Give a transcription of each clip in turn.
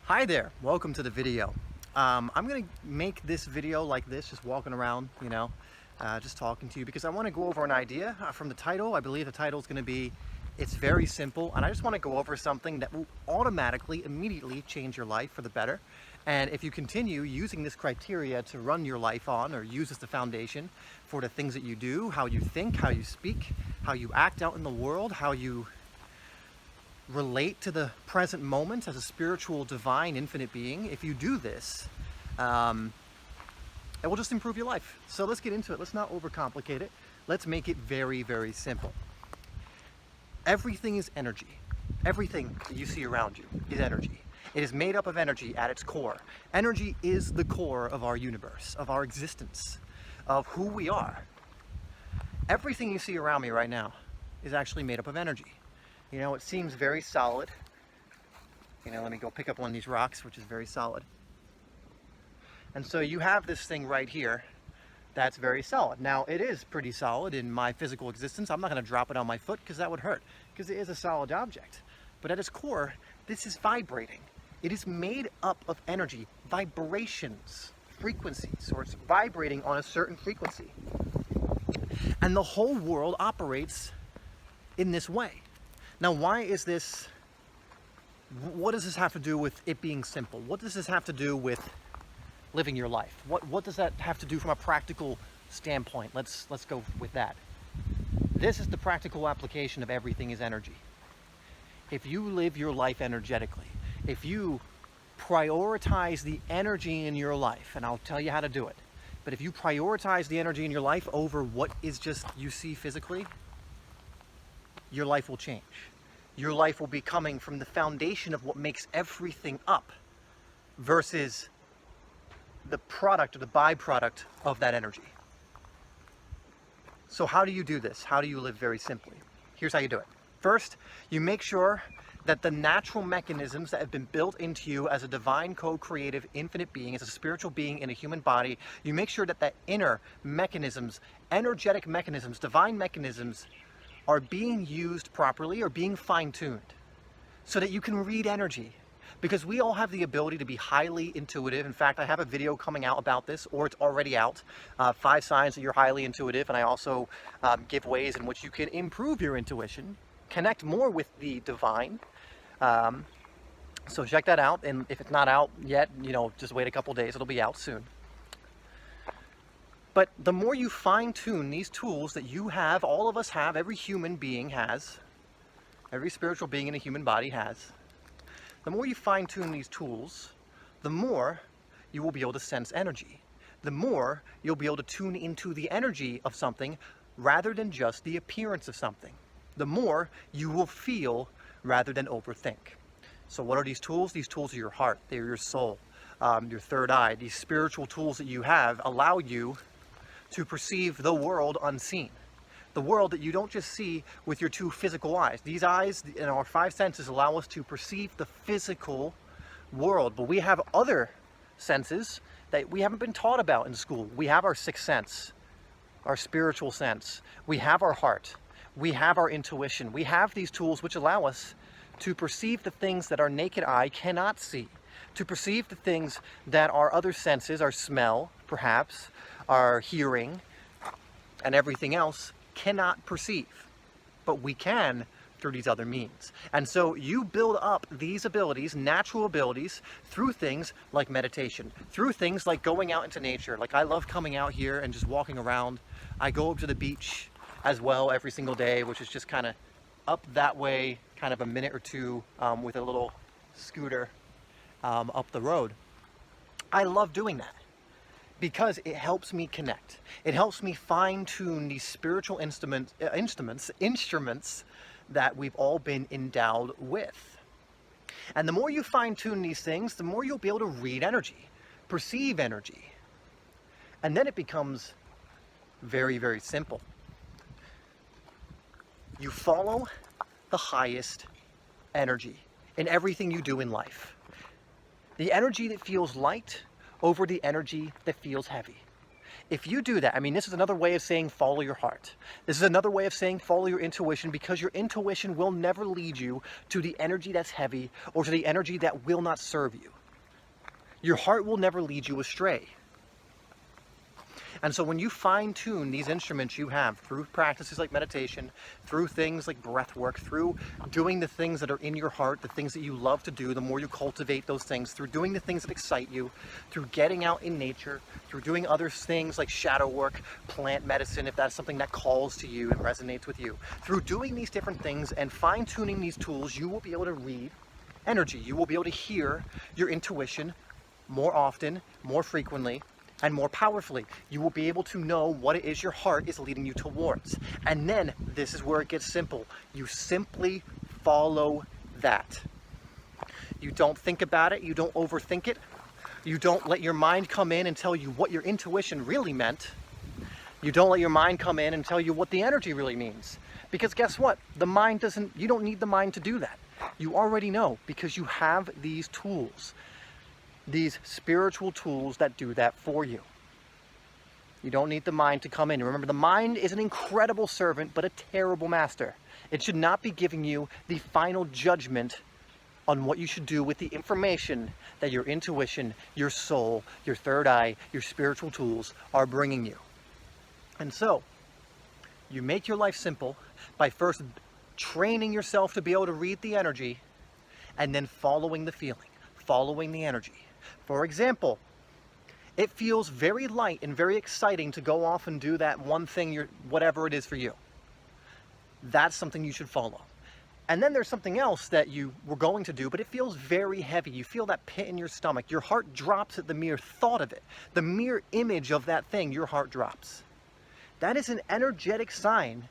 Hi there, welcome to the video. I'm gonna make this video like this, just walking around, just talking to you because I want to go over an idea from the title. I believe the title is going to be, it's very simple, and I just want to go over something that will automatically, immediately change your life for the better. And if you continue using this criteria to run your life on, or use as the foundation for the things that you do, how you think, how you speak, how you act out in the world, how you relate to the present moment as a spiritual, divine, infinite being, if you do this, it will just improve your life. So let's get into it. Let's not overcomplicate it. Let's make it very, very simple. Everything is energy. Everything that you see around you is energy. It is made up of energy at its core. Energy is the core of our universe, of our existence, of who we are. Everything you see around me right now is actually made up of energy. You know, it seems very solid. Let me go pick up one of these rocks, which is very solid. And so you have this thing right here that's very solid. Now, it is pretty solid in my physical existence. I'm not going to drop it on my foot because that would hurt, because it is a solid object. But at its core, this is vibrating. It is made up of energy, vibrations, frequencies, or it's vibrating on a certain frequency. And the whole world operates in this way. Now, why is this? What does this have to do with it being simple? What does this have to do with living your life? What does that have to do from a practical standpoint? Let's go with that. This is the practical application of everything is energy. If you live your life energetically, if you prioritize the energy in your life, and I'll tell you how to do it, but if you prioritize the energy in your life over what is just you see physically, your life will change. Your life will be coming from the foundation of what makes everything up versus the product or the byproduct of that energy. So how do you do this? How do you live very simply? Here's how you do it. First, you make sure that the natural mechanisms that have been built into you as a divine, co-creative, infinite being, as a spiritual being in a human body, you make sure that inner mechanisms, energetic mechanisms, divine mechanisms, are being used properly or being fine-tuned so that you can read energy. Because we all have the ability to be highly intuitive. In fact, I have a video coming out about this, or it's already out, 5 signs that you're highly intuitive, and I also give ways in which you can improve your intuition, connect more with the divine. So check that out, and if it's not out yet, just wait a couple days, it'll be out soon. But the more you fine-tune these tools that you have, all of us have, every human being has, every spiritual being in a human body has, the more you fine-tune these tools, the more you will be able to sense energy. The more you'll be able to tune into the energy of something rather than just the appearance of something. The more you will feel rather than overthink. So what are these tools? These tools are your heart, they're your soul, your third eye. These spiritual tools that you have allow you to perceive the world unseen. The world that you don't just see with your 2 physical eyes. These eyes and our 5 senses allow us to perceive the physical world, but we have other senses that we haven't been taught about in school. We have our 6th sense, our spiritual sense. We have our heart. We have our intuition. We have these tools which allow us to perceive the things that our naked eye cannot see, to perceive the things that our other senses, our smell, perhaps, our hearing, and everything else cannot perceive. But we can through these other means. And so you build up these abilities, natural abilities, through things like meditation, through things like going out into nature. Like I love coming out here and just walking around. I go up to the beach as well every single day, which is just kind of up that way, kind of a minute or 2 with a little scooter up the road. I love doing that because it helps me connect. It helps me fine-tune these spiritual instruments that we've all been endowed with. And the more you fine-tune these things, the more you'll be able to read energy, perceive energy. And then it becomes very, very simple. You follow the highest energy in everything you do in life. The energy that feels light over the energy that feels heavy. If you do that, I mean, this is another way of saying follow your heart. This is another way of saying follow your intuition, because your intuition will never lead you to the energy that's heavy or to the energy that will not serve you. Your heart will never lead you astray. And so when you fine-tune these instruments you have through practices like meditation, through things like breath work, through doing the things that are in your heart, the things that you love to do, the more you cultivate those things, through doing the things that excite you, through getting out in nature, through doing other things like shadow work, plant medicine, if that's something that calls to you and resonates with you. Through doing these different things and fine-tuning these tools, you will be able to read energy. You will be able to hear your intuition more often, more frequently, and more powerfully. You will be able to know what it is your heart is leading you towards. And then this is where it gets simple. You simply follow that. You don't think about it. You don't overthink it. You don't let your mind come in and tell you what your intuition really meant. You don't let your mind come in and tell you what the energy really means. Because guess what? You don't need the mind to do that. You already know, because you have these tools. These spiritual tools that do that for you. You don't need the mind to come in. Remember, the mind is an incredible servant, but a terrible master. It should not be giving you the final judgment on what you should do with the information that your intuition, your soul, your third eye, your spiritual tools are bringing you. And so, you make your life simple by first training yourself to be able to read the energy, and then following the feeling, following the energy. For example, it feels very light and very exciting to go off and do that one thing, whatever it is for you. That's something you should follow. And then there's something else that you were going to do, but it feels very heavy. You feel that pit in your stomach. Your heart drops at the mere thought of it. The mere image of that thing, your heart drops. That is an energetic sign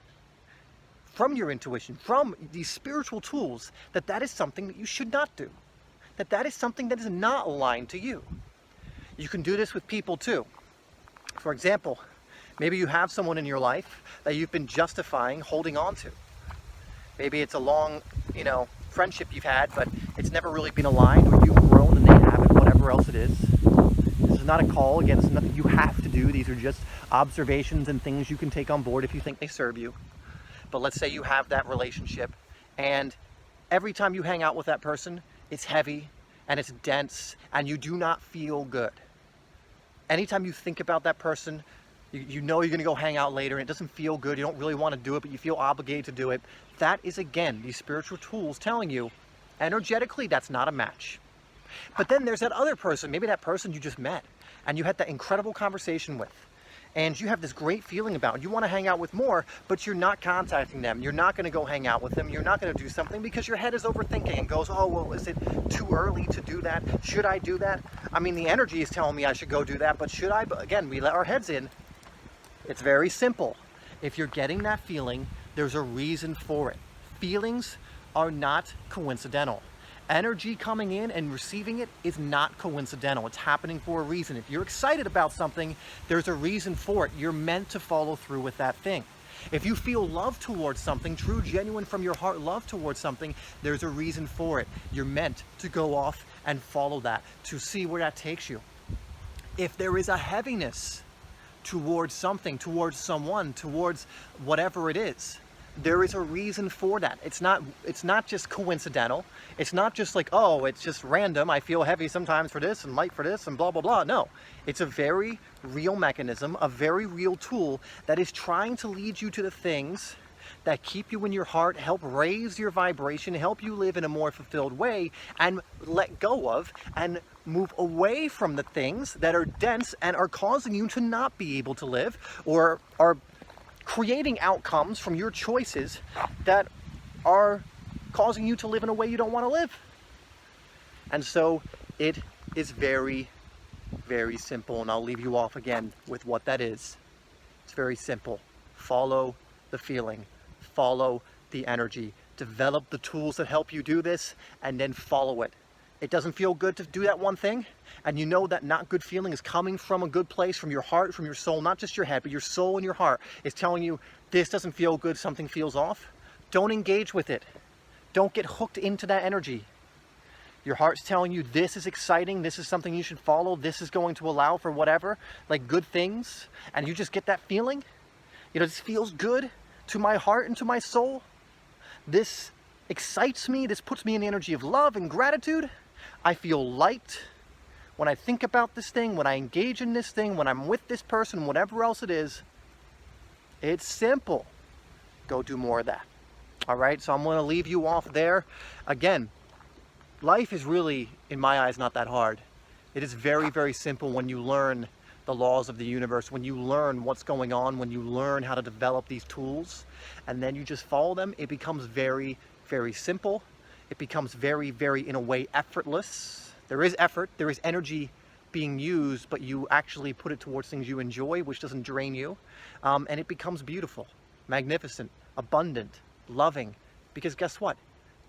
from your intuition, from these spiritual tools, that is something that you should not do. That is something that is not aligned to you. You can do this with people too. For example, maybe you have someone in your life that you've been justifying holding on to. Maybe it's a long, friendship you've had, but it's never really been aligned, or you've grown and they haven't, whatever else it is. This is not a call. Again, this is nothing you have to do. These are just observations and things you can take on board if you think they serve you. But let's say you have that relationship, and every time you hang out with that person, it's heavy and it's dense and you do not feel good. Anytime you think about that person, you know you're going to go hang out later and it doesn't feel good. You don't really want to do it, but you feel obligated to do it. That is, again, these spiritual tools telling you, energetically, that's not a match. But then there's that other person, maybe that person you just met and you had that incredible conversation with, and you have this great feeling about it. You want to hang out with more, but you're not contacting them. You're not going to go hang out with them. You're not going to do something because your head is overthinking and goes, oh, well, is it too early to do that? Should I do that? I mean, the energy is telling me I should go do that, but should I? But again, we let our heads in. It's very simple. If you're getting that feeling, there's a reason for it. Feelings are not coincidental. Energy coming in and receiving it is not coincidental. It's happening for a reason. If you're excited about something, there's a reason for it. You're meant to follow through with that thing. If you feel love towards something, true, genuine from your heart love towards something, there's a reason for it. You're meant to go off and follow that, to see where that takes you. If there is a heaviness towards something, towards someone, towards whatever it is, there is a reason for that. It's not just coincidental. It's not just like, oh, it's just random. I feel heavy sometimes for this and light for this and blah, blah, blah. No, it's a very real mechanism, a very real tool that is trying to lead you to the things that keep you in your heart, help raise your vibration, help you live in a more fulfilled way, and let go of and move away from the things that are dense and are causing you to not be able to live, or are creating outcomes from your choices that are causing you to live in a way you don't want to live. And so it is very, very simple, and I'll leave you off again with what that is. It's very simple. Follow the feeling, follow the energy, develop the tools that help you do this, and then follow it. It doesn't feel good to do that one thing, and you know that not good feeling is coming from a good place, from your heart, from your soul, not just your head, but your soul and your heart is telling you this doesn't feel good, something feels off. Don't engage with it. Don't get hooked into that energy. Your heart's telling you this is exciting, this is something you should follow, this is going to allow for whatever, like good things, and you just get that feeling. This feels good to my heart and to my soul. This excites me, this puts me in the energy of love and gratitude. I feel light. when I think about this thing, when I engage in this thing, when I'm with this person, whatever else it is, it's simple. Go do more of that. All right, so I'm going to leave you off there. Again, life is really, in my eyes, not that hard. It is very, very simple when you learn the laws of the universe, when you learn what's going on, when you learn how to develop these tools, and then you just follow them. It becomes very, very simple. It becomes very, very, in a way, effortless. There is effort, there is energy being used, but you actually put it towards things you enjoy, which doesn't drain you. And it becomes beautiful, magnificent, abundant, loving, because guess what?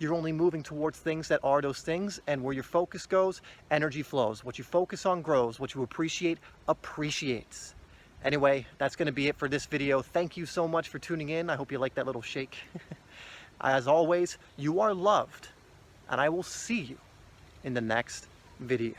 You're only moving towards things that are those things, and where your focus goes, energy flows. What you focus on grows. What you appreciate, appreciates. Anyway, that's going to be it for this video. Thank you so much for tuning in. I hope you like that little shake. As always, you are loved, and I will see you in the next video.